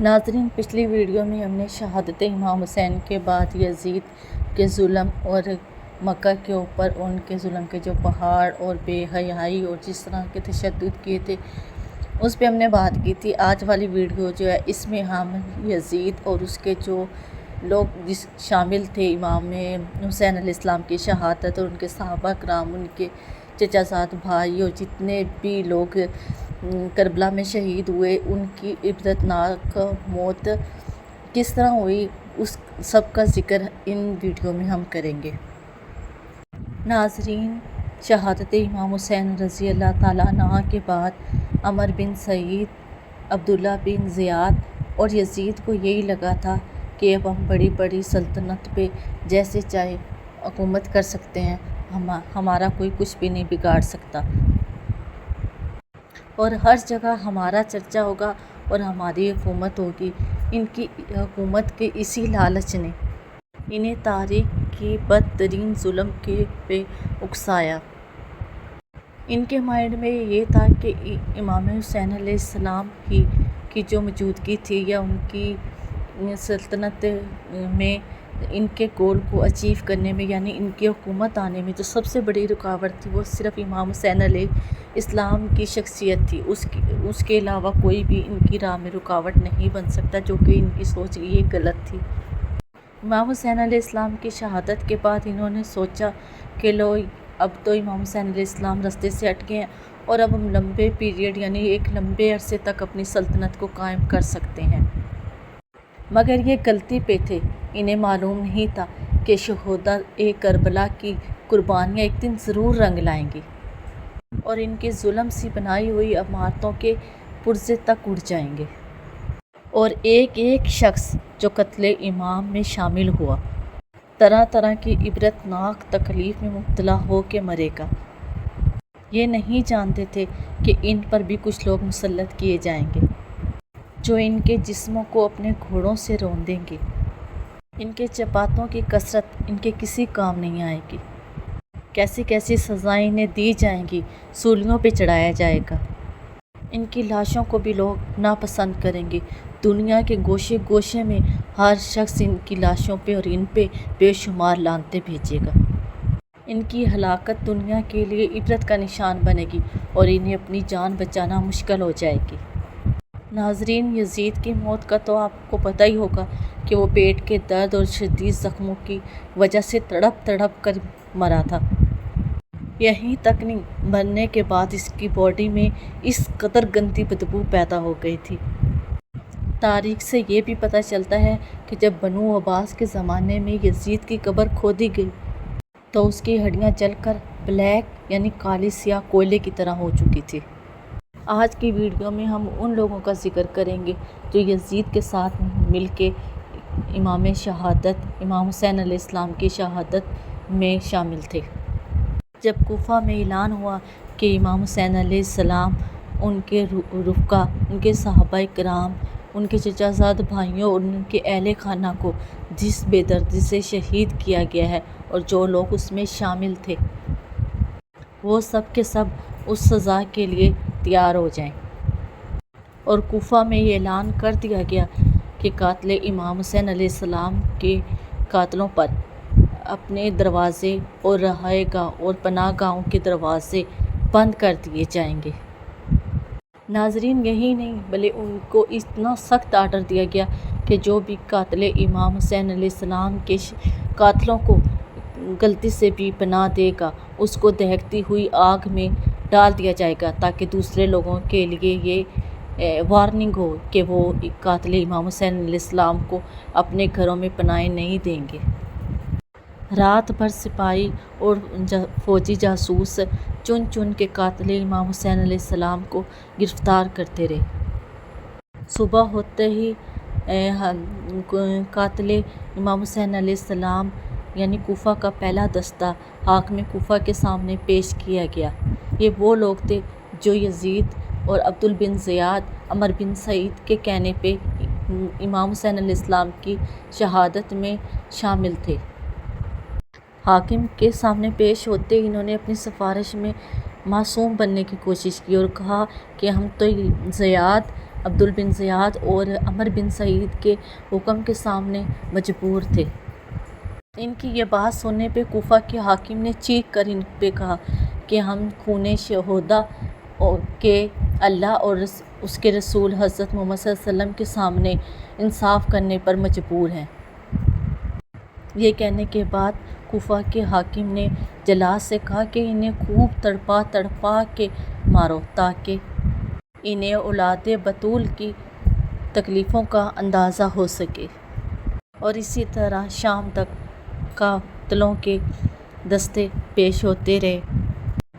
ناظرین، پچھلی ویڈیو میں ہم نے شہادت امام حسین کے بعد یزید کے ظلم اور مکہ کے اوپر ان کے ظلم کے جو پہاڑ اور بے حیائی اور جس طرح کے تشدد کیے تھے اس پہ ہم نے بات کی تھی۔ آج والی ویڈیو جو ہے اس میں ہم یزید اور اس کے جو لوگ شامل تھے امام حسین علیہ السلام کی شہادت اور ان کے صحابہ کرام، ان کے چچا زاد بھائی اور جتنے بھی لوگ کربلا میں شہید ہوئے، ان کی عبرتناک موت کس طرح ہوئی، اس سب کا ذکر ان ویڈیو میں ہم کریں گے۔ ناظرین، شہادت امام حسین رضی اللہ تعالیٰ عنہ کے بعد عمر بن سعید، عبداللہ بن زیاد اور یزید کو یہی لگا تھا کہ اب ہم بڑی بڑی سلطنت پہ جیسے چاہے حکومت کر سکتے ہیں، ہمارا کوئی کچھ بھی نہیں بگاڑ سکتا اور ہر جگہ ہمارا چرچا ہوگا اور ہماری حکومت ہوگی۔ ان کی حکومت کے اسی لالچ نے انہیں تاریخ کی بدترین ظلم کے پہ اکسایا۔ ان کے مائنڈ میں یہ تھا کہ امام حسین علیہ السلام ہی کی جو موجودگی تھی یا ان کی سلطنت میں ان کے گول کو اچیو کرنے میں، یعنی ان کی حکومت آنے میں جو سب سے بڑی رکاوٹ تھی وہ صرف امام حسین علیہ السلام کی شخصیت تھی۔ اس کے علاوہ کوئی بھی ان کی راہ میں رکاوٹ نہیں بن سکتا، جو کہ ان کی سوچ یہ غلط تھی۔ امام حسین علیہ السلام کی شہادت کے بعد انہوں نے سوچا کہ لو، اب تو امام حسین علیہ السلام رستے سے ہٹ گئے ہیں اور اب ہم لمبے پیریڈ یعنی ایک لمبے عرصے تک اپنی سلطنت کو قائم کر سکتے ہیں۔ مگر یہ غلطی پہ تھے۔ انہیں معلوم نہیں تھا کہ شہدائے کربلا کی قربانیاں ایک دن ضرور رنگ لائیں گی اور ان کے ظلم سے بنائی ہوئی عمارتوں کے پرزے تک اڑ جائیں گے اور ایک ایک شخص جو قتل امام میں شامل ہوا طرح طرح کی عبرتناک تکلیف میں مبتلا ہو کے مرے گا۔ یہ نہیں جانتے تھے کہ ان پر بھی کچھ لوگ مسلط کیے جائیں گے جو ان کے جسموں کو اپنے گھوڑوں سے روندیں گے۔ ان کے چپاتوں کی کثرت ان کے کسی کام نہیں آئے گی۔ کیسی کیسی سزائیں انہیں دی جائیں گی، سولیوں پہ چڑھایا جائے گا۔ ان کی لاشوں کو بھی لوگ ناپسند کریں گے۔ دنیا کے گوشے گوشے میں ہر شخص ان کی لاشوں پہ اور ان پہ بے شمار لعنتیں بھیجے گا۔ ان کی ہلاکت دنیا کے لیے عبرت کا نشان بنے گی اور انہیں اپنی جان بچانا مشکل ہو جائے گی۔ ناظرین، یزید کی موت کا تو آپ کو پتہ ہی ہوگا کہ وہ پیٹ کے درد اور شدید زخموں کی وجہ سے تڑپ تڑپ کر مرا تھا۔ یہیں تک نہیں، مرنے کے بعد اس کی باڈی میں اس قدر گندی بدبو پیدا ہو گئی تھی۔ تاریخ سے یہ بھی پتہ چلتا ہے کہ جب بنو عباس کے زمانے میں یزید کی قبر کھودی گئی تو اس کی ہڈیاں جل کر بلیک یعنی کالی سیاہ کوئلے کی طرح ہو چکی تھی۔ آج کی ویڈیو میں ہم ان لوگوں کا ذکر کریں گے جو یزید کے ساتھ مل کے امام حسین علیہ السلام کی شہادت میں شامل تھے۔ جب کوفہ میں اعلان ہوا کہ امام حسین علیہ السلام، ان کے رفقا، ان کے صحابہ کرام، ان کے چچا زاد بھائیوں اور ان کے اہل خانہ کو جس بے دردی سے شہید کیا گیا ہے اور جو لوگ اس میں شامل تھے وہ سب کے سب اس سزا کے لیے تیار ہو جائیں، اور کوفہ میں یہ اعلان کر دیا گیا کہ قاتل امام حسین علیہ السلام کے قاتلوں پر اپنے دروازے اور رہائے گاہ اور پناہ گاہوں کے دروازے بند کر دیے جائیں گے۔ ناظرین، یہی نہیں بلکہ ان کو اتنا سخت آرڈر دیا گیا کہ جو بھی قاتل امام حسین علیہ السلام کے قاتلوں کو غلطی سے بھی پناہ دے گا اس کو دہکتی ہوئی آگ میں ڈال دیا جائے گا، تاکہ دوسرے لوگوں کے لیے یہ وارننگ ہو کہ وہ قاتل امام حسین علیہ السلام کو اپنے گھروں میں پناہ نہیں دیں گے۔ رات بھر سپاہی اور فوجی جاسوس چن چن کے قاتل امام حسین علیہ السلام کو گرفتار کرتے رہے۔ صبح ہوتے ہی قاتل امام حسین علیہ السلام یعنی کوفہ کا پہلا دستہ حاکم کوفہ کے سامنے پیش کیا گیا۔ یہ وہ لوگ تھے جو یزید اور عبداللہ بن زیاد، عمر بن سعید کے کہنے پہ امام حسین علیہ السلام کی شہادت میں شامل تھے۔ حاکم کے سامنے پیش ہوتے ہی انہوں نے اپنی سفارش میں معصوم بننے کی کوشش کی اور کہا کہ ہم تو زیاد عبدل بن زیاد اور عمر بن سعید کے حکم کے سامنے مجبور تھے۔ ان کی یہ بات سننے پہ کوفہ کے حاکم نے چیخ کر ان پہ کہا کہ ہم خون شہداء کے اللہ اور اس کے رسول حضرت محمد صلی اللہ علیہ وسلم کے سامنے انصاف کرنے پر مجبور ہیں۔ یہ کہنے کے بعد کوفہ کے حاکم نے جلاد سے کہا کہ انہیں خوب تڑپا تڑپا کے مارو تاکہ انہیں اولاد بطول کی تکلیفوں کا اندازہ ہو سکے۔ اور اسی طرح شام تک قاتلوں کے دستے پیش ہوتے رہے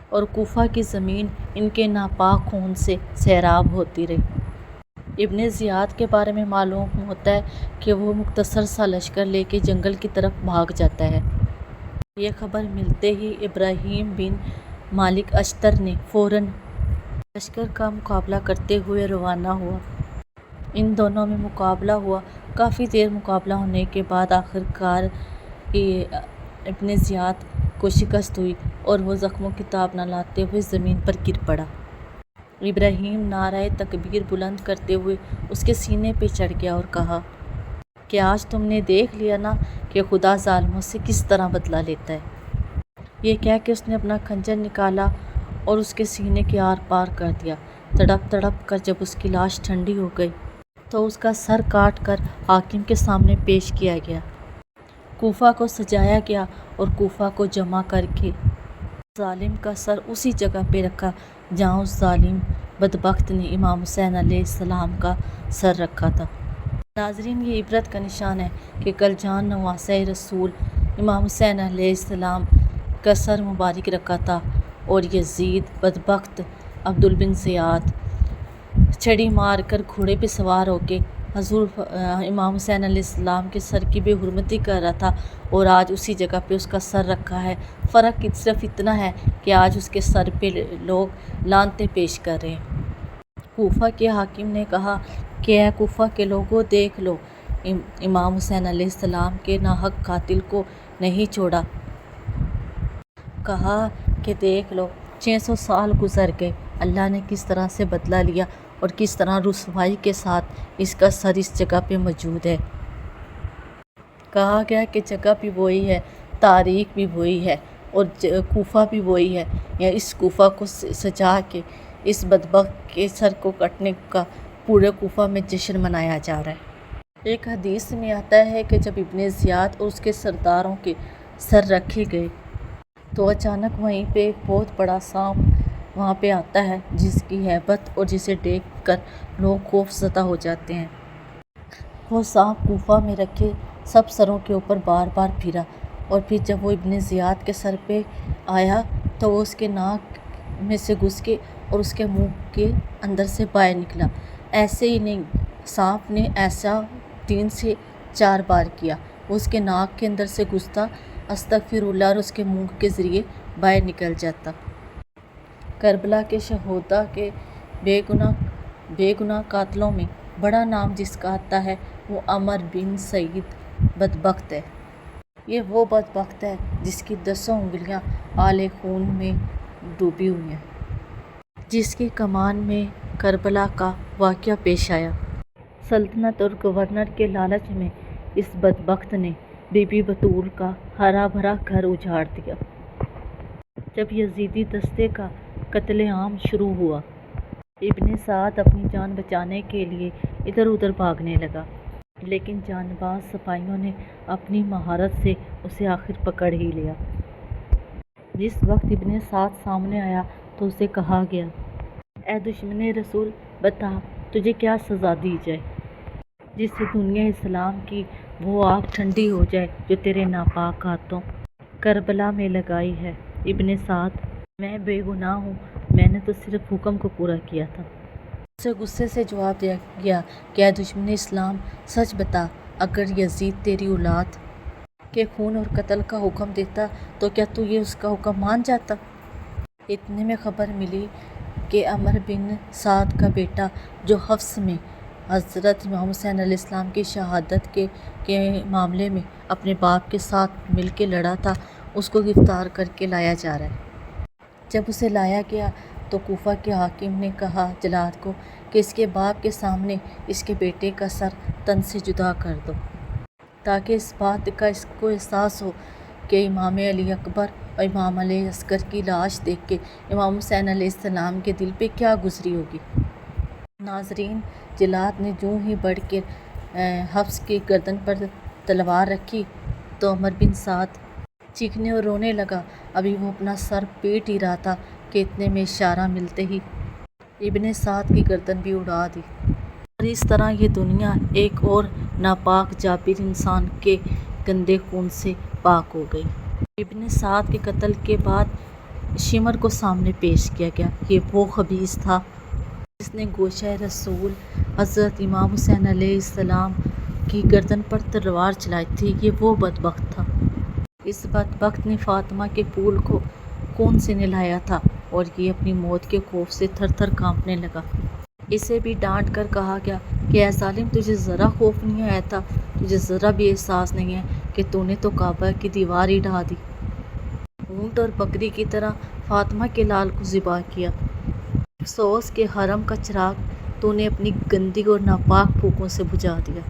اور کوفہ کی زمین ان کے ناپاک خون سے سیراب ہوتی رہی۔ ابن زیاد کے بارے میں معلوم ہوتا ہے کہ وہ مختصر سا لشکر لے کے جنگل کی طرف بھاگ جاتا ہے۔ یہ خبر ملتے ہی ابراہیم بن مالک اشتر نے فوراً لشکر کا مقابلہ کرتے ہوئے روانہ ہوا۔ ان دونوں میں مقابلہ ہوا۔ کافی دیر مقابلہ ہونے کے بعد آخرکار ابن زیاد کو شکست ہوئی اور وہ زخموں کی تاب نہ لاتے ہوئے زمین پر گر پڑا۔ ابراہیم نعرہ تکبیر بلند کرتے ہوئے اس کے سینے پہ چڑھ گیا اور کہا کہ آج تم نے دیکھ لیا نا کہ خدا ظالموں سے کس طرح بدلہ لیتا ہے۔ یہ کہہ کے اس نے اپنا خنجر نکالا اور اس کے سینے کے آر پار کر دیا۔ تڑپ تڑپ کر جب اس کی لاش ٹھنڈی ہو گئی تو اس کا سر کاٹ کر حاکم کے سامنے پیش کیا گیا۔ کوفہ کو سجایا گیا اور کوفہ کو جمع کر کے ظالم کا سر اسی جگہ پہ رکھا جہاں اس ظالم بدبخت نے امام حسین علیہ السلام کا سر رکھا تھا۔ ناظرین، یہ عبرت کا نشان ہے کہ کل جان نواسہ رسول امام حسین علیہ السلام کا سر مبارک رکھا تھا اور یزید بدبخت عبدل بن زیاد چھڑی مار کر گھوڑے پہ سوار ہو کے حضور امام حسین علیہ السلام کے سر کی بے حرمتی کر رہا تھا اور آج اسی جگہ پہ اس کا سر رکھا ہے۔ فرق صرف اتنا ہے کہ آج اس کے سر پہ لوگ لعنتیں پیش کر رہے ہیں۔ کوفہ کے حاکم نے کہا کہ اے کوفہ کے لوگوں، دیکھ لو، امام حسین علیہ السلام کے ناحق قاتل کو نہیں چھوڑا۔ کہا کہ دیکھ لو، 600 سال گزر گئے، اللہ نے کس طرح سے بدلہ لیا اور کس طرح رسوائی کے ساتھ اس کا سر اس جگہ پہ موجود ہے۔ کہا گیا کہ جگہ بھی وہی ہے، تاریخ بھی وہی ہے اور کوفہ بھی وہی ہے۔ یا اس کوفہ کو سجا کے اس بدبخت کے سر کو کٹنے کا پورے کوفہ میں جشن منایا جا رہا ہے۔ ایک حدیث میں آتا ہے کہ جب ابن زیاد اور اس کے سرداروں کے سر رکھے گئے تو اچانک وہیں پہ ایک بہت بڑا سانپ وہاں پہ آتا ہے جس کی ہیبت اور جسے دیکھ کر لوگ خوف زدہ ہو جاتے ہیں۔ وہ سانپ کوفہ میں رکھے سب سروں کے اوپر بار بار پھرا اور پھر جب وہ ابن زیاد کے سر پہ آیا تو وہ اس کے ناک میں سے گھس کے اور اس کے منہ کے اندر سے باہر نکلا۔ ایسے ہی نہیں، سانپ نے ایسا 3 سے 4 بار کیا۔ وہ اس کے ناک کے اندر سے گھستا، استغفر اللہ، اور اس کے منہ کے ذریعے باہر نکل جاتا۔ کربلا کے شہداء کے بے گناہ قاتلوں میں بڑا نام جس کا آتا ہے وہ عمر بن سعید بدبخت ہے۔ یہ وہ بدبخت ہے جس کی 10 انگلیاں آل خون میں ڈوبی ہوئی ہیں، جس کی کمان میں کربلا کا واقعہ پیش آیا۔ سلطنت اور گورنر کے لالچ میں اس بدبخت نے بی بی بطول کا ہرا بھرا گھر اجاڑ دیا۔ جب یزیدی دستے کا قتل عام شروع ہوا، ابن سعد اپنی جان بچانے کے لیے ادھر ادھر بھاگنے لگا، لیکن جانباز سپاہیوں نے اپنی مہارت سے اسے آخر پکڑ ہی لیا۔ جس وقت ابن سعد سامنے آیا تو اسے کہا گیا، اے دشمن رسول، بتا تجھے کیا سزا دی جائے جس سے دنیا اسلام کی وہ آگ ٹھنڈی ہو جائے جو تیرے ناپاک ہاتھوں کربلا میں لگائی ہے۔ ابن سعد، میں بے گناہ ہوں، میں نے تو صرف حکم کو پورا کیا تھا۔ اسے غصے سے جواب دیا گیا کہ اے دشمن اسلام، سچ بتا، اگر یزید تیری اولاد کے خون اور قتل کا حکم دیتا تو کیا تو یہ اس کا حکم مان جاتا؟ اتنے میں خبر ملی کہ عمر بن سعد کا بیٹا جو حفص میں حضرت امام حسین علیہ السلام کی شہادت کے معاملے میں اپنے باپ کے ساتھ مل کے لڑا تھا، اس کو گرفتار کر کے لایا جا رہا ہے۔ جب اسے لایا گیا تو کوفہ کے حاکم نے کہا جلاد کو کہ اس کے باپ کے سامنے اس کے بیٹے کا سر تن سے جدا کر دو، تاکہ اس بات کا اس کو احساس ہو کہ امام علی اکبر اور امام علی اصغر کی لاش دیکھ کے امام حسین علیہ السلام کے دل پہ کیا گزری ہوگی۔ ناظرین، جلاد نے جو ہی بڑھ کے حفص کی گردن پر تلوار رکھی تو عمر بن سعد چیخنے اور رونے لگا۔ ابھی وہ اپنا سر پیٹ ہی رہا تھا کہ اتنے میں اشارہ ملتے ہی ابن سعد کی گردن بھی اڑا دی، اور اس طرح یہ دنیا ایک اور ناپاک جابر انسان کے گندے خون سے پاک ہو گئی۔ ابن سعد کے قتل کے بعد شمر کو سامنے پیش کیا گیا۔ یہ وہ خبیث تھا جس نے گوشہ رسول حضرت امام حسین علیہ السلام کی گردن پر تلوار چلائی تھی۔ یہ وہ بدبخت تھا۔ اس بدبخت نے فاطمہ کے پھول کو خون سے نہلایا تھا، اور یہ اپنی موت کے خوف سے تھر تھر کانپنے لگا۔ اسے بھی ڈانٹ کر کہا گیا کہ اے ظالم، تجھے ذرا خوف نہیں آیا تھا؟ تجھے ذرا بھی احساس نہیں ہے کہ تو نے تو کعبہ کی دیوار ہی ڈھا دی، اونٹ اور بکری کی طرح فاطمہ کے لال کو ذبح کیا، افسوس کہ حرم کا چراغ تو نے اپنی گندی اور ناپاک پھونکوں سے بجھا دیا۔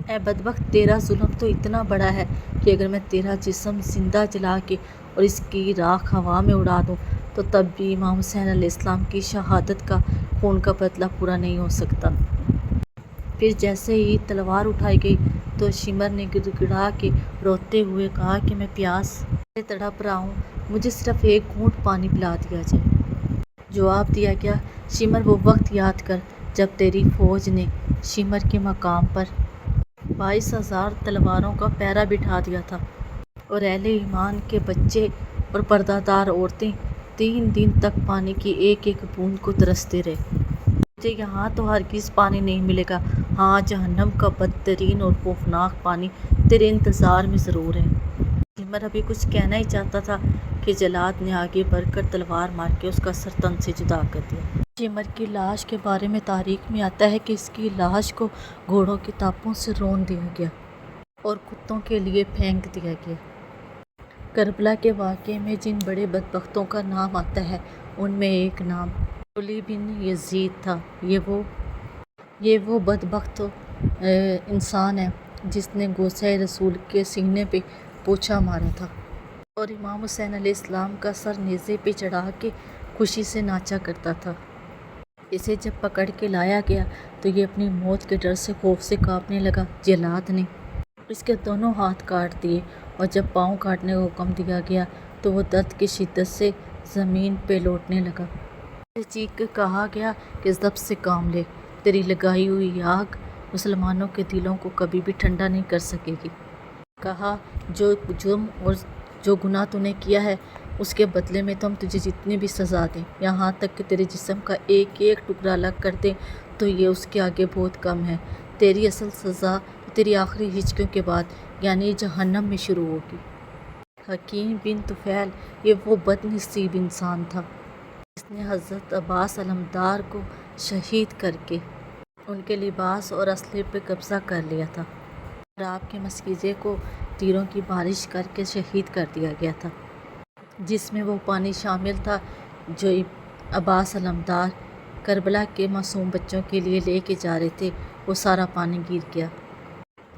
اے بدبخت، تیرا ظلم تو اتنا بڑا ہے کہ اگر میں تیرا جسم زندہ جلا کے اور اس کی راکھ ہوا میں اڑا دوں تو تب بھی امام حسین علیہ السلام کی شہادت کا خون کا بدلہ پورا نہیں ہو سکتا۔ پھر جیسے ہی تلوار اٹھائی گئی تو شمر نے گڑ گڑا کے روتے ہوئے کہا کہ میں پیاس سے تڑپ رہا ہوں، مجھے صرف ایک گھونٹ پانی پلا دیا جائے۔ جواب دیا گیا، شمر، وہ وقت یاد کر جب تیری فوج نے شمر کے مقام پر 22,000 تلواروں کا پہرہ بٹھا دیا تھا، اور اہل ایمان کے بچے اور پردہ دار عورتیں 3 دن تک پانی کی ایک ایک بوند کو ترستے رہے۔ تجھے یہاں تو ہرگز پانی نہیں ملے گا، ہاں جہنم کا بدترین اور خوفناک پانی تیرے انتظار میں ضرور ہے۔ شمر ابھی کچھ کہنا ہی چاہتا تھا کہ جلاد نے آگے بڑھ کر تلوار مار کے اس کا سر تن سے جدا کر دیا۔ شمر کی لاش کے بارے میں تاریخ میں آتا ہے کہ اس کی لاش کو گھوڑوں کی ٹاپوں سے رون دیا گیا اور کتوں کے لیے پھینک دیا گیا۔ کربلا کے واقعے میں جن بڑے بدبختوں کا نام آتا ہے ان میں ایک نام علی بن یزید تھا۔ یہ وہ بدبخت انسان ہے جس نے گوشہ رسول کے سینے پہ پوچھا مارا تھا اور امام حسین علیہ السلام کا سر نیزے پہ چڑھا کے خوشی سے ناچا کرتا تھا۔ اسے جب پکڑ کے لایا گیا تو یہ اپنی موت کے ڈر سے خوف سے کانپنے لگا۔ جلاد نے اس کے دونوں ہاتھ کاٹ دیے، اور جب پاؤں کاٹنے کا حکم دیا گیا تو وہ درد کی شدت سے زمین پہ لوٹنے لگا۔ اسے چیخ کر کہا گیا کہ ضبط سے کام لے، تیری لگائی ہوئی آگ مسلمانوں کے دلوں کو کبھی بھی ٹھنڈا نہیں کر سکے گی۔ کہا، جو جرم اور جو گناہ تو نے کیا ہے اس کے بدلے میں تو ہم تجھے جتنی بھی سزا دیں، یہاں تک کہ تیرے جسم کا ایک ایک ٹکڑا الگ کر دیں، تو یہ اس کے آگے بہت کم ہے۔ تیری اصل سزا تیری آخری ہجکیوں کے بعد یعنی جہنم میں شروع ہوگی۔ حکیم بن طفیل یہ وہ بد نصیب انسان تھا جس نے حضرت عباس علمدار کو شہید کر کے ان کے لباس اور اسلحے پہ قبضہ کر لیا تھا، اور آپ کے مسکیزے کو تیروں کی بارش کر کے شہید کر دیا گیا تھا، جس میں وہ پانی شامل تھا جو عباس علمدار کربلا کے معصوم بچوں کے لیے لے کے جا رہے تھے، وہ سارا پانی گر گیا۔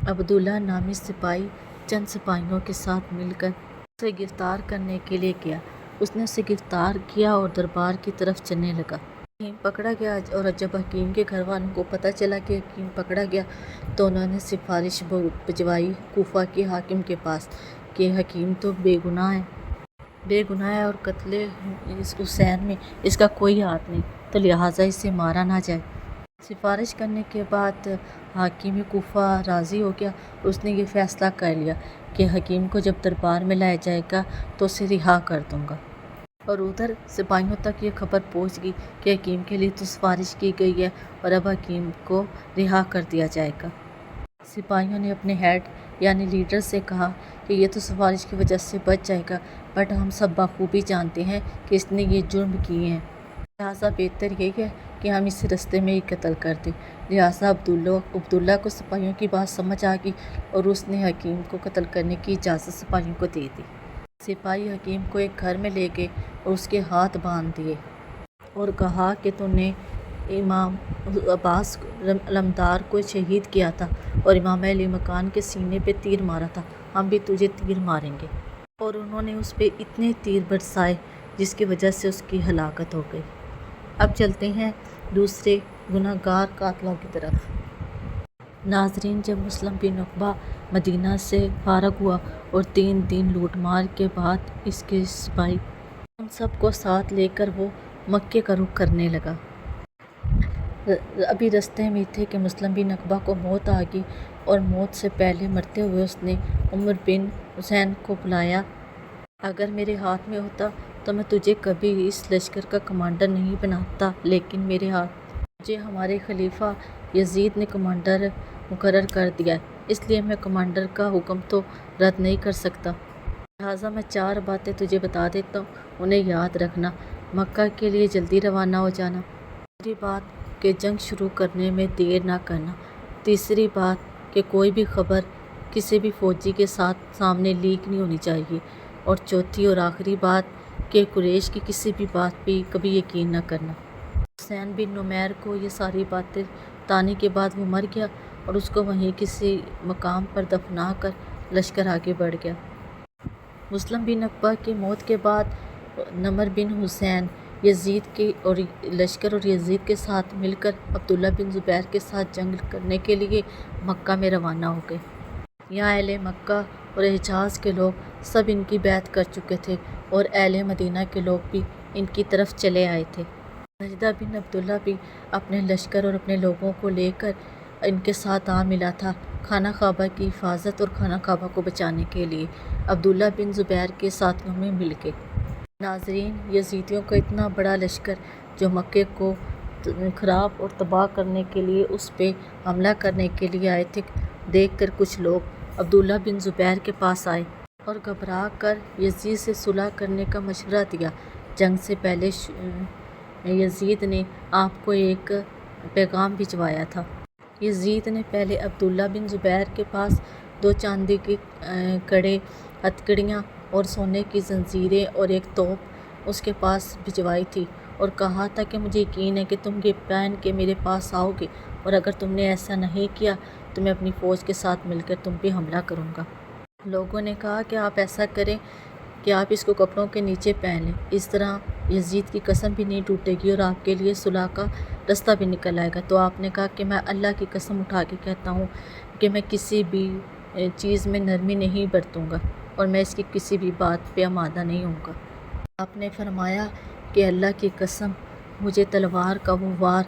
عبداللہ نامی سپاہی چند سپاہیوں کے ساتھ مل کر اسے گرفتار کرنے کے لیے گیا۔ اس نے اسے گرفتار کیا اور دربار کی طرف چلنے لگا۔ حکیم پکڑا گیا، اور جب حکیم کے گھر والوں کو پتہ چلا کہ حکیم پکڑا گیا تو انہوں نے سفارش بھجوائی کوفہ کے حاکم کے پاس کہ حکیم تو بے گناہ ہے اور قتل حسین میں اس کا کوئی ہاتھ نہیں، تو لہٰذا اسے مارا نہ جائے۔ سفارش کرنے کے بعد حاکم کوفہ راضی ہو گیا۔ اس نے یہ فیصلہ کر لیا کہ حکیم کو جب دربار میں لایا جائے گا تو اسے رہا کر دوں گا، اور ادھر سپاہیوں تک یہ خبر پہنچ گئی کہ حکیم کے لیے تو سفارش کی گئی ہے اور اب حکیم کو رہا کر دیا جائے گا۔ سپاہیوں نے اپنے ہیڈ یعنی لیڈر سے کہا کہ یہ تو سفارش کی وجہ سے بچ جائے گا، بٹ ہم سب بخوبی جانتے ہیں کہ اس نے یہ جرم کیے ہیں، لہٰذا بہتر یہی ہے کہ ہم اسے رستے میں ہی قتل کر دیں۔ لہٰذا عبداللہ کو سپاہیوں کی بات سمجھ آ گئی اور اس نے حکیم کو قتل کرنے کی اجازت سپاہیوں کو دے دی۔ سپاہی حکیم کو ایک گھر میں لے گئے اور اس کے ہاتھ باندھ دیے اور کہا کہ تو نے امام عباس علمدار کو شہید کیا تھا اور امام علی مکان کے سینے پہ تیر مارا تھا، ہم بھی تجھے تیر ماریں گے۔ اور انہوں نے اس پہ اتنے تیر برسائے جس کی وجہ سے اس کی ہلاکت ہو گئی۔ اب چلتے ہیں دوسرے گنہگار قاتلوں کی طرف۔ ناظرین، جب مسلم بن عقبہ مدینہ سے فارغ ہوا اور 3 دن لوٹ مار کے بعد اس کے سپاہی ان سب کو ساتھ لے کر وہ مکے کا رخ کرنے لگا۔ ابھی رستے میں تھے کہ مسلم بن عقبہ کو موت آ گئی اور موت سے پہلے مرتے ہوئے اس نے عمر بن حسین کو بلایا، اگر میرے ہاتھ میں ہوتا تو میں تجھے کبھی اس لشکر کا کمانڈر نہیں بناتا، لیکن میرے ہاتھ مجھے ہمارے خلیفہ یزید نے کمانڈر مقرر کر دیا ہے، اس لیے میں کمانڈر کا حکم تو رد نہیں کر سکتا۔ لہٰذا میں 4 باتیں تجھے بتا دیتا ہوں، انہیں یاد رکھنا۔ مکہ کے لیے جلدی روانہ ہو جانا۔ دوسری بات کہ جنگ شروع کرنے میں دیر نہ کرنا۔ تیسری بات کہ کوئی بھی خبر کسی بھی فوجی کے سامنے لیک نہیں ہونی چاہیے۔ اور چوتھی اور آخری بات کہ قریش کی کسی بھی بات پہ کبھی یقین نہ کرنا۔ حسین بن نمیر کو یہ ساری باتیں بتانے کے بعد وہ مر گیا اور اس کو وہیں کسی مقام پر دفنا کر لشکر آگے بڑھ گیا۔ مسلم بن عقبہ کی موت کے بعد عمر بن حسین یزید کے اور لشکر اور یزید کے ساتھ مل کر عبداللہ بن زبیر کے ساتھ جنگ کرنے کے لیے مکہ میں روانہ ہو گئے۔ یہاں اہل مکہ اور حجاز کے لوگ سب ان کی بیعت کر چکے تھے اور اہل مدینہ کے لوگ بھی ان کی طرف چلے آئے تھے۔ نجدہ بن عبداللہ بھی اپنے لشکر اور اپنے لوگوں کو لے کر ان کے ساتھ آ ملا تھا، خانہ کعبہ کی حفاظت اور خانہ کعبہ کو بچانے کے لیے عبداللہ بن زبیر کے ساتھیوں میں مل کے۔ ناظرین، یزیدیوں کا اتنا بڑا لشکر جو مکے کو خراب اور تباہ کرنے کے لیے اس پہ حملہ کرنے کے لیے آئے تھے، دیکھ کر کچھ لوگ عبداللہ بن زبیر کے پاس آئے اور گھبرا کر یزید سے صلح کرنے کا مشورہ دیا۔ جنگ سے پہلے یزید نے آپ کو ایک پیغام بھجوایا تھا۔ یزید نے پہلے عبداللہ بن زبیر کے پاس 2 چاندی کے کڑے، ہتھکڑیاں اور سونے کی زنجیریں اور ایک توپ اس کے پاس بھجوائی تھی اور کہا تھا کہ مجھے یقین ہے کہ تم یہ پہن کے میرے پاس آؤ گے، اور اگر تم نے ایسا نہیں کیا تو میں اپنی فوج کے ساتھ مل کر تم پہ حملہ کروں گا۔ لوگوں نے کہا کہ آپ ایسا کریں کہ آپ اس کو کپڑوں کے نیچے پہن لیں، اس طرح یزید کی قسم بھی نہیں ٹوٹے گی اور آپ کے لیے صلح کا رستہ بھی نکل آئے گا۔ تو آپ نے کہا کہ میں اللہ کی قسم اٹھا کے کہتا ہوں کہ میں کسی بھی چیز میں نرمی نہیں برتوں گا اور میں اس کی کسی بھی بات پہ آمادہ نہیں ہوں گا۔ آپ نے فرمایا کہ اللہ کی قسم، مجھے تلوار کا وہ وار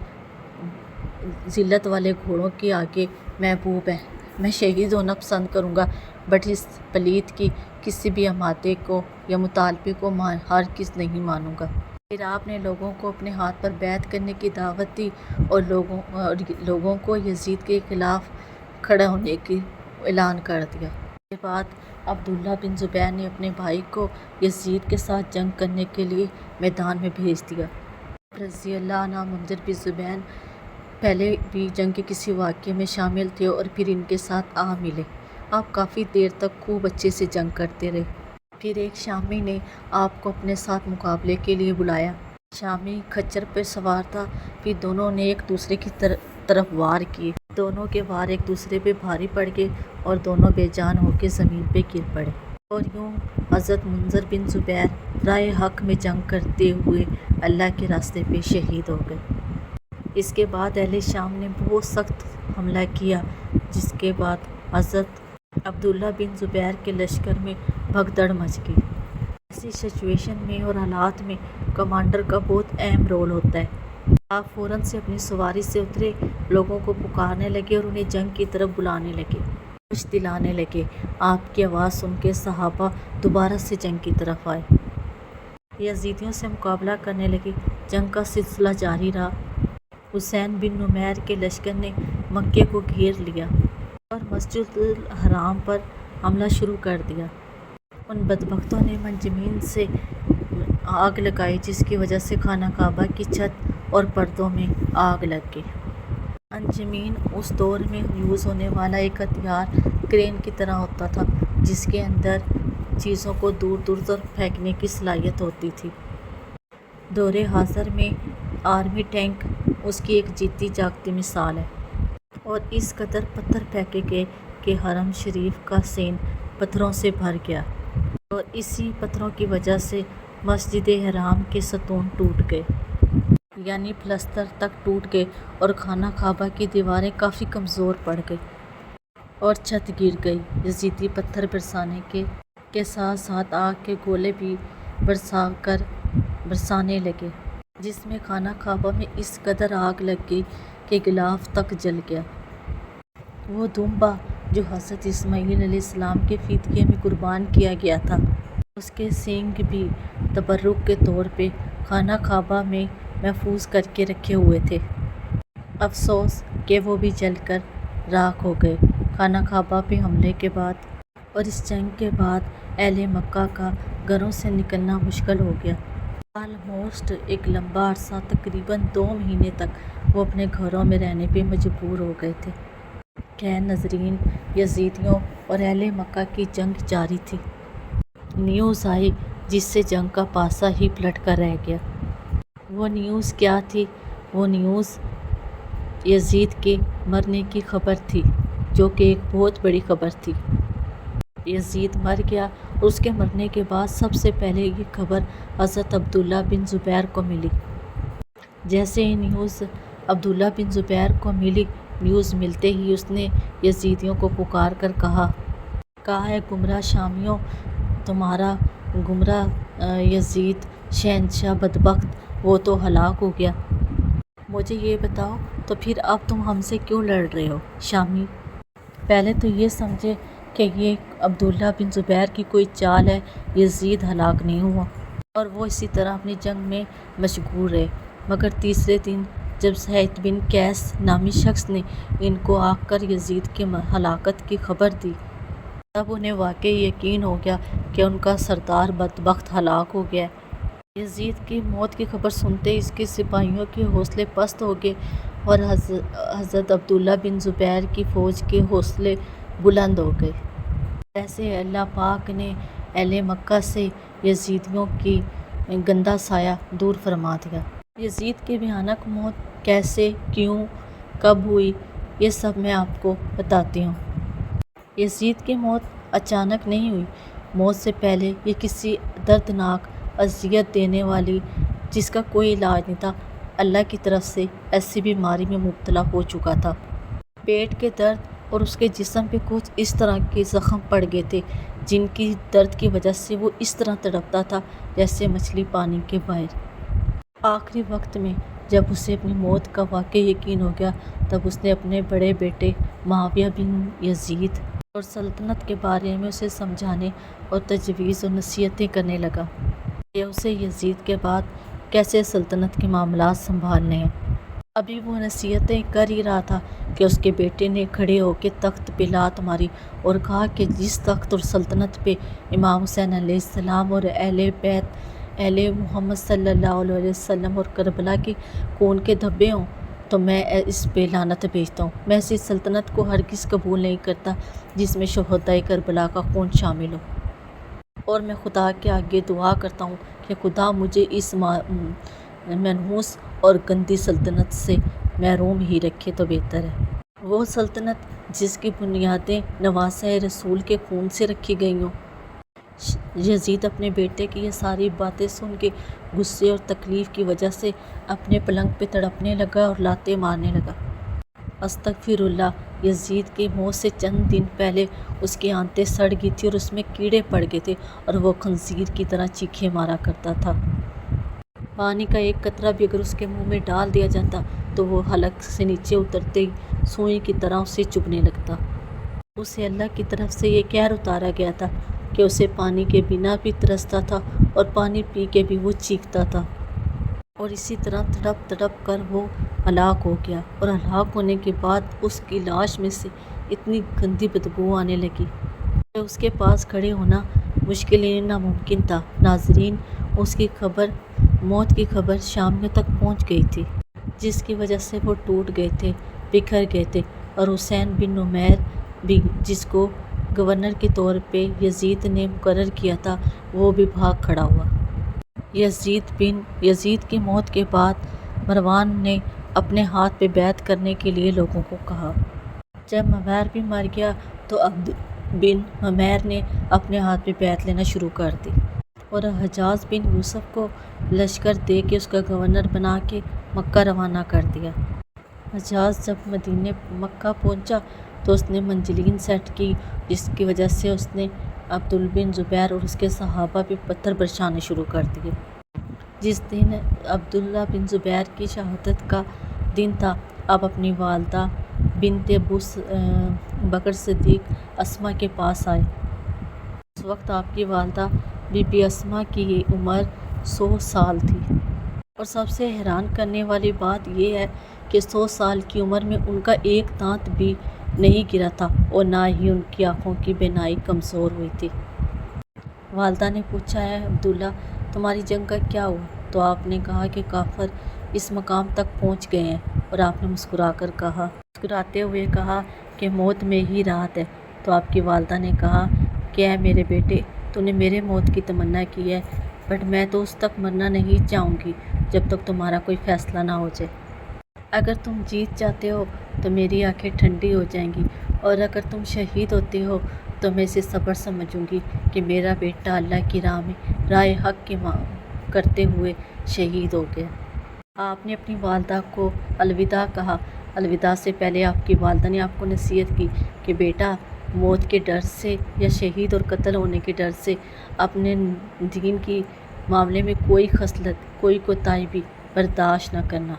ذلت والے گھوڑوں کے آگے محبوب ہے، میں شہید ہونا پسند کروں گا، بٹ اس پلیت کی کسی بھی آمادے کو یا مطالبے کو ہرگز نہیں مانوں گا۔ پھر آپ نے لوگوں کو اپنے ہاتھ پر بیعت کرنے کی دعوت دی اور لوگوں کو یزید کے خلاف کھڑا ہونے کی اعلان کر دیا۔ اس کے بعد عبداللہ بن زبیر نے اپنے بھائی کو یزید کے ساتھ جنگ کرنے کے لیے میدان میں بھیج دیا۔ رضی اللہ عنہ منذر بن زبیر پہلے بھی جنگ کے کسی واقعے میں شامل تھے اور پھر ان کے ساتھ آ ملے۔ آپ کافی دیر تک خوب اچھے سے جنگ کرتے رہے۔ پھر ایک شامی نے آپ کو اپنے ساتھ مقابلے کے لیے بلایا۔ شامی کھچر پہ سوار تھا، پھر دونوں نے ایک دوسرے کی طرف وار کیے، دونوں کے وار ایک دوسرے پہ بھاری پڑ گئے اور دونوں بے جان ہو کے زمین پہ گر پڑے۔ اور یوں حضرت منذر بن زبیر راہ حق میں جنگ کرتے ہوئے اللہ کے راستے پہ شہید ہو گئے۔ اس کے بعد اہل شام نے بہت سخت حملہ کیا، جس کے بعد حضرت عبداللہ بن زبیر کے لشکر میں بھگدڑ مچ گئی۔ ایسی سچویشن میں اور حالات میں کمانڈر کا بہت اہم رول ہوتا ہے۔ آپ فوراً سے اپنی سواری سے اترے، لوگوں کو پکارنے لگے اور انہیں جنگ کی طرف بلانے لگے، ہوش دلانے لگے۔ آپ کی آواز سن کے صحابہ دوبارہ سے جنگ کی طرف آئے، یزیدیوں سے مقابلہ کرنے لگے۔ جنگ کا سلسلہ جاری رہا۔ حسین بن نمیر کے لشکر نے مکے کو گھیر لیا اور مسجد الحرام پر حملہ شروع کر دیا۔ ان بدبختوں نے منجمین سے آگ لگائی، جس کی وجہ سے خانہ کعبہ کی چھت اور پردوں میں آگ لگ گئی۔ منجمین اس دور میں یوز ہونے والا ایک ہتھیار کرین کی طرح ہوتا تھا، جس کے اندر چیزوں کو دور دور تک پھینکنے کی صلاحیت ہوتی تھی۔ دور حاضر میں آرمی ٹینک اس کی ایک جیتی جاگتی مثال ہے، اور اس قدر پتھر پھینکے گئے کہ حرم شریف کا سین پتھروں سے بھر گیا، اور اسی پتھروں کی وجہ سے مسجد حرام کے ستون ٹوٹ گئے، یعنی پلستر تک ٹوٹ گئے، اور خانہ کعبہ کی دیواریں کافی کمزور پڑ گئی اور چھت گر گئی۔ یزیدی پتھر برسانے کے ساتھ ساتھ آگ کے گولے بھی برسانے لگے، جس میں خانہ کعبہ میں اس قدر آگ لگ گئی کہ غلاف تک جل گیا۔ وہ دمبا جو حضرت اسماعیل علیہ السلام کے فدیے میں قربان کیا گیا تھا، اس کے سینگ بھی تبرک کے طور پہ خانہ کعبہ میں محفوظ کر کے رکھے ہوئے تھے۔ افسوس کہ وہ بھی جل کر راکھ ہو گئے۔ خانہ کعبہ پہ حملے کے بعد اور اس جنگ کے بعد اہل مکہ کا گھروں سے نکلنا مشکل ہو گیا۔ آلموسٹ ایک لمبا عرصہ، تقریباً 2 مہینے تک وہ اپنے گھروں میں رہنے پہ مجبور ہو گئے تھے۔ خیر ناظرین، یزیدیوں اور اہل مکہ کی جنگ جاری تھی۔ نیوز آئی جس سے جنگ کا پاسہ ہی پلٹ کر رہ گیا۔ وہ نیوز کیا تھی؟ وہ نیوز یزید کے مرنے کی خبر تھی، جو کہ ایک بہت بڑی خبر تھی۔ یزید مر گیا، اور اس کے مرنے کے بعد سب سے پہلے یہ خبر حضرت عبداللہ بن زبیر کو ملی۔ جیسے ہی نیوز عبداللہ بن زبیر کو ملی، نیوز ملتے ہی اس نے یزیدیوں کو پکار کر کہا ہے گمراہ شامیوں، تمہارا گمراہ یزید شہنشاہ بدبخت وہ تو ہلاک ہو گیا۔ مجھے یہ بتاؤ تو پھر اب تم ہم سے کیوں لڑ رہے ہو شامی؟ پہلے تو یہ سمجھے کہ یہ عبداللہ بن زبیر کی کوئی چال ہے، یزید ہلاک نہیں ہوا، اور وہ اسی طرح اپنی جنگ میں مشغول رہے۔ مگر تیسرے دن جب سعید بن قیس نامی شخص نے ان کو آ کر یزید کی ہلاکت کی خبر دی، تب انہیں واقعی یقین ہو گیا کہ ان کا سردار بدبخت ہلاک ہو گیا ہے۔ یزید کی موت کی خبر سنتے ہی اس کے سپاہیوں کے حوصلے پست ہو گئے، اور حضرت عبداللہ بن زبیر کی فوج کے حوصلے بلند ہو گئے۔ ایسے اللہ پاک نے اہل مکہ سے یزیدیوں کی گندہ سایہ دور فرما دیا۔ یزید کی بھیانک موت کیسے، کیوں، کب ہوئی، یہ سب میں آپ کو بتاتی ہوں۔ یزید کی موت اچانک نہیں ہوئی۔ موت سے پہلے یہ کسی دردناک، اذیت دینے والی، جس کا کوئی علاج نہیں تھا، اللہ کی طرف سے ایسی بیماری میں مبتلا ہو چکا تھا۔ پیٹ کے درد اور اس کے جسم پہ کچھ اس طرح کے زخم پڑ گئے تھے، جن کی درد کی وجہ سے وہ اس طرح تڑپتا تھا جیسے مچھلی پانی کے باہر۔ آخری وقت میں جب اسے اپنی موت کا واقعی یقین ہو گیا، تب اس نے اپنے بڑے بیٹے معاویہ بن یزید اور سلطنت کے بارے میں اسے سمجھانے اور تجویز اور نصیحتیں کرنے لگا کہ اسے یزید کے بعد کیسے سلطنت کے معاملات سنبھالنے ہیں۔ ابھی وہ نصیحتیں کر ہی رہا تھا کہ اس کے بیٹے نے کھڑے ہو کے تخت پہ لات ماری اور کہا کہ جس تخت اور سلطنت پہ امام حسین علیہ السلام اور اہل بیت اہل محمد صلی اللہ علیہ وسلم اور کربلا کے خون کے دھبے ہوں، تو میں اس پہ لعنت بھیجتا ہوں۔ میں ایسی سلطنت کو ہرگز قبول نہیں کرتا جس میں شہدائے کربلا کا خون شامل ہو، اور میں خدا کے آگے دعا کرتا ہوں کہ خدا مجھے اس منحوس اور گندی سلطنت سے محروم ہی رکھے تو بہتر ہے۔ وہ سلطنت جس کی بنیادیں نواسہ رسول کے خون سے رکھی گئی ہوں۔ یزید اپنے بیٹے کی یہ ساری باتیں سن کے غصے اور تکلیف کی وجہ سے اپنے پلنگ پہ تڑپنے لگا اور لاتیں مارنے لگا۔ استغفر اللہ، یزید کی موت سے چند دن پہلے اس کی آنتیں سڑ گئی تھی اور اس میں کیڑے پڑ گئے تھے، اور وہ خنزیر کی طرح چیخیں مارا کرتا تھا۔ پانی کا ایک قطرہ بھی اگر اس کے منہ میں ڈال دیا جاتا تو وہ حلق سے نیچے اترتے ہی سوئی کی طرح اسے چبھنے لگتا۔ اسے اللہ کی طرف سے یہ قہر اتارا گیا تھا کہ اسے پانی کے بنا بھی ترستا تھا، اور پانی پی کے بھی وہ چیختا تھا، اور اسی طرح تڑپ تڑپ کر وہ ہلاک ہو گیا۔ اور ہلاک ہونے کے بعد اس کی لاش میں سے اتنی گندی بدبو آنے لگی کہ اس کے پاس کھڑے ہونا مشکل ہی ناممکن تھا۔ ناظرین، اس کی موت کی خبر شامیوں تک پہنچ گئی تھی، جس کی وجہ سے وہ ٹوٹ گئے تھے، بکھر گئے تھے، اور حسین بن نمیر بھی، جس کو گورنر کے طور پہ یزید نے مقرر کیا تھا، وہ بھی بھاگ کھڑا ہوا۔ یزید کی موت کے بعد مروان نے اپنے ہاتھ پہ بیعت کرنے کے لیے لوگوں کو کہا۔ جب عمیر بھی مر گیا تو عبد بن عمیر نے اپنے ہاتھ پہ بیعت لینا شروع کر دی اور حجاج بن یوسف کو لشکر دے کے اس کا گورنر بنا کے مکہ روانہ کر دیا۔ حجاج جب مدینہ مکہ پہنچا تو اس نے منجلین سیٹ کی، جس کی وجہ سے اس نے عبداللہ بن زبیر اور اس کے صحابہ پہ پتھر برسانے شروع کر دیے۔ جس دن عبداللہ بن زبیر کی شہادت کا دن تھا، آپ اپنی والدہ بنت ابو بکر صدیق اسما کے پاس آئے۔ اس وقت آپ کی والدہ بی بی اسما کی عمر 100 سال تھی، اور سب سے حیران کرنے والی بات یہ ہے کہ 100 سال کی عمر میں ان کا ایک دانت بھی نہیں گرا تھا اور نہ ہی ان کی آنکھوں کی بینائی کمزور ہوئی تھی۔ والدہ نے پوچھا، ہے عبداللہ، تمہاری جنگ کا کیا ہوا؟ تو آپ نے کہا کہ کافر اس مقام تک پہنچ گئے ہیں، اور آپ نے مسکراتے ہوئے کہا کہ موت میں ہی راحت ہے۔ تو آپ کی والدہ نے کہا کہ اے میرے بیٹے، تو نے میرے موت کی تمنا کی ہے، بٹ میں تو اس تک مرنا نہیں چاہوں گی جب تک تمہارا کوئی فیصلہ نہ ہو جائے۔ اگر تم جیت جاتے ہو تو میری آنکھیں ٹھنڈی ہو جائیں گی، اور اگر تم شہید ہوتے ہو تو میں اسے صبر سمجھوں گی کہ میرا بیٹا اللہ کی راہ میں راہ حق کی مانگ کرتے ہوئے شہید ہو گیا۔ آپ نے اپنی والدہ کو الوداع کہا۔ الوداع سے پہلے آپ کی والدہ نے آپ کو نصیحت کی کہ بیٹا، موت کے ڈر سے یا شہید اور قتل ہونے کے ڈر سے اپنے دین کی معاملے میں کوئی خصلت، کوئی کوتاہی بھی برداشت نہ کرنا۔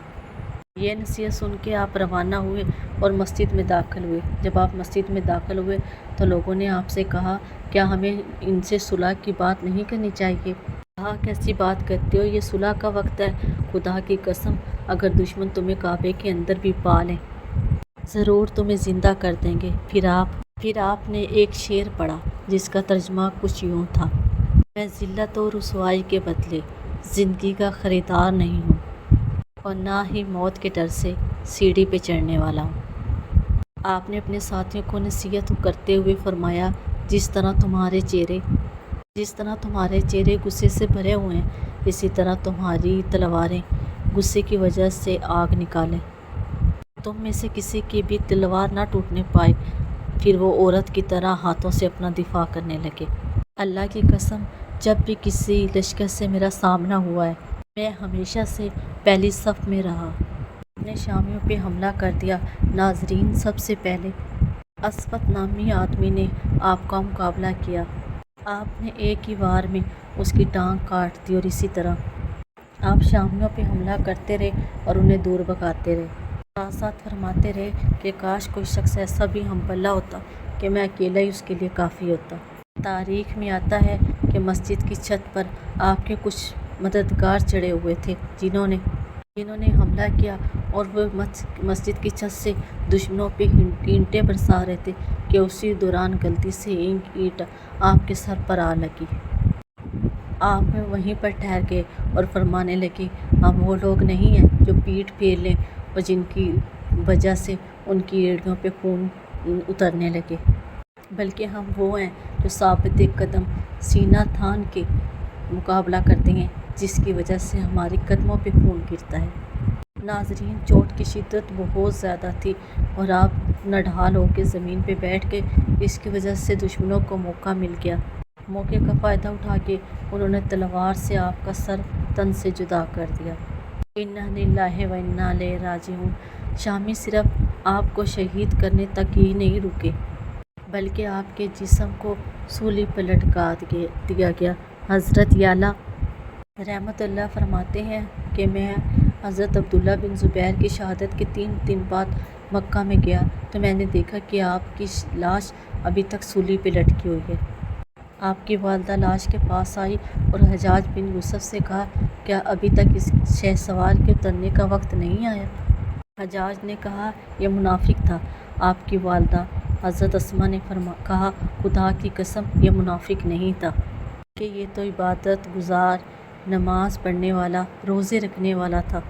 یہ نصیحت سن کے آپ روانہ ہوئے اور مسجد میں داخل ہوئے۔ جب آپ مسجد میں داخل ہوئے تو لوگوں نے آپ سے کہا، کیا ہمیں ان سے صلح کی بات نہیں کرنی چاہیے؟ کہا، کیسی بات کرتے ہو، یہ صلح کا وقت ہے۔ خدا کی قسم، اگر دشمن تمہیں کعبے کے اندر بھی پا لیں ضرور تمہیں زندہ کر دیں گے۔ پھر آپ نے ایک شعر پڑھا جس کا ترجمہ کچھ یوں تھا، میں ذلت و رسوائی کے بدلے زندگی کا خریدار نہیں ہوں، اور نہ ہی موت کے ڈر سے سیڑھی پہ چڑھنے والا ہوں۔ آپ نے اپنے ساتھیوں کو نصیحت کرتے ہوئے فرمایا، جس طرح تمہارے چہرے غصے سے بھرے ہوئے ہیں، اسی طرح تمہاری تلواریں غصے کی وجہ سے آگ نکالیں۔ تم میں سے کسی کی بھی تلوار نہ ٹوٹنے پائے۔ پھر وہ عورت کی طرح ہاتھوں سے اپنا دفاع کرنے لگے۔ اللہ کی قسم، جب بھی کسی لشکر سے میرا سامنا ہوا ہے، میں ہمیشہ سے پہلی صف میں رہا۔ آپ نے شامیوں پہ حملہ کر دیا۔ ناظرین، سب سے پہلے اسود نامی آدمی نے آپ کا مقابلہ کیا۔ آپ نے ایک ہی وار میں اس کی ٹانگ کاٹ دی، اور اسی طرح آپ شامیوں پہ حملہ کرتے رہے اور انہیں دور بھگاتے رہے۔ ساتھ ساتھ فرماتے رہے کہ کاش کوئی شخص ایسا بھی ہم بلہ ہوتا کہ میں اکیلا ہی اس کے لیے کافی ہوتا۔ تاریخ میں آتا ہے کہ مسجد کی چھت پر آپ کے کچھ مددگار چڑھے ہوئے تھے جنہوں نے حملہ کیا، اور وہ مسجد کی چھت سے دشمنوں پہ اینٹیں برسا رہے تھے کہ اسی دوران غلطی سے ایک اینٹ آپ کے سر پر آ لگی۔ آپ وہیں پر ٹھہر گئے اور فرمانے لگے، ہم وہ لوگ نہیں ہیں جو پیٹھ پھیر لیں اور جن کی وجہ سے ان کی ایڑیوں پہ خون اترنے لگے، بلکہ ہم وہ ہیں جو ثابت قدم سینہ تان کے مقابلہ کرتے ہیں، جس کی وجہ سے ہمارے قدموں پہ خون گرتا ہے۔ ناظرین، چوٹ کی شدت بہت زیادہ تھی اور آپ نڈھال ہو کے زمین پہ بیٹھ گئے۔ اس کی وجہ سے دشمنوں کو موقع مل گیا۔ موقع کا فائدہ اٹھا کے انہوں نے تلوار سے آپ کا سر تن سے جدا کر دیا۔ انا للہ و انا الیہ راجعون۔ شامی صرف آپ کو شہید کرنے تک ہی نہیں رکے، بلکہ آپ کے جسم کو سولی پر لٹکا دیا گیا۔ حضرت یعلا رحمۃ اللہ فرماتے ہیں کہ میں حضرت عبداللہ بن زبیر کی شہادت کے 3 دن بعد مکہ میں گیا تو میں نے دیکھا کہ آپ کی لاش ابھی تک سولی پہ لٹکی ہوئی ہے۔ آپ کی والدہ لاش کے پاس آئی اور حجاج بن یوسف سے کہا، کیا ابھی تک اس شہسوار کے اترنے کا وقت نہیں آیا؟ حجاج نے کہا، یہ منافق تھا۔ آپ کی والدہ حضرت اسما نے کہا، خدا کی قسم، یہ منافق نہیں تھا کہ یہ تو عبادت گزار، نماز پڑھنے والا، روزے رکھنے والا تھا۔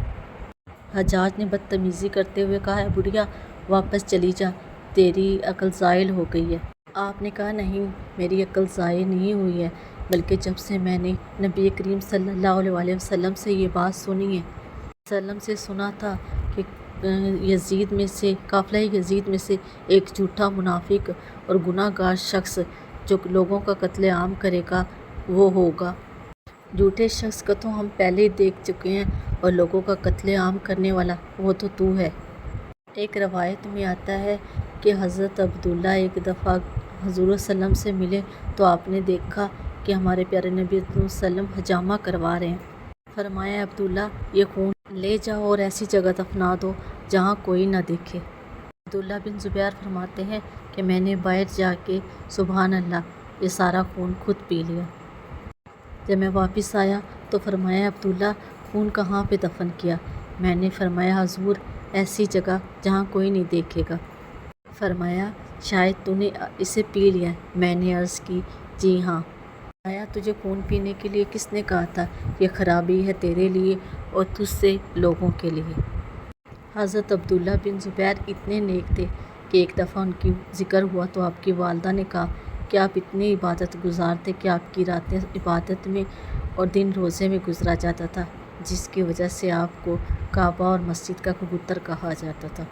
حجاج نے بدتمیزی کرتے ہوئے کہا، اے بڑھیا، واپس چلی جا، تیری عقل زائل ہو گئی ہے۔ آپ نے کہا، نہیں، میری عقل ضائع نہیں ہوئی ہے، بلکہ جب سے میں نے نبی کریم صلی اللہ علیہ وسلم سے یہ بات سنی ہے، وسلم سے سنا تھا کہ یزید میں سے قافلہ یزید میں سے ایک جھوٹا منافق اور گناہ گار شخص جو لوگوں کا قتل عام کرے گا وہ ہوگا۔ جھوٹے شخص کا تو ہم پہلے ہی دیکھ چکے ہیں اور لوگوں کا قتل عام کرنے والا وہ تو ہے۔ ایک روایت میں آتا ہے کہ حضرت عبداللہ ایک دفعہ حضور صلی اللہ علیہ وسلم سے ملے تو آپ نے دیکھا کہ ہمارے پیارے نبی صلی اللہ علیہ وسلم حجامہ کروا رہے ہیں۔ فرمایا عبداللہ یہ خون لے جاؤ اور ایسی جگہ دفنا دو جہاں کوئی نہ دیکھے۔ عبداللہ بن زبیر فرماتے ہیں کہ میں نے باہر جا کے سبحان اللہ یہ سارا خون خود پی لیا۔ جب میں واپس آیا تو فرمایا عبداللہ خون کہاں پہ دفن کیا؟ میں نے فرمایا حضور ایسی جگہ جہاں کوئی نہیں دیکھے گا۔ فرمایا شاید تو نے اسے پی لیا۔ میں نے عرض کی جی ہاں۔ فرمایا تجھے خون پینے کے لیے کس نے کہا تھا؟ یہ خرابی ہے تیرے لیے اور تجھ سے لوگوں کے لیے۔ حضرت عبداللہ بن زبیر اتنے نیک تھے کہ ایک دفعہ ان کی ذکر ہوا تو آپ کی والدہ نے کہا کہ آپ اتنے عبادت گزار تھے کہ آپ کی راتیں عبادت میں اور دن روزے میں گزرا جاتا تھا، جس کی وجہ سے آپ کو کعبہ اور مسجد کا کبوتر کہا جاتا تھا۔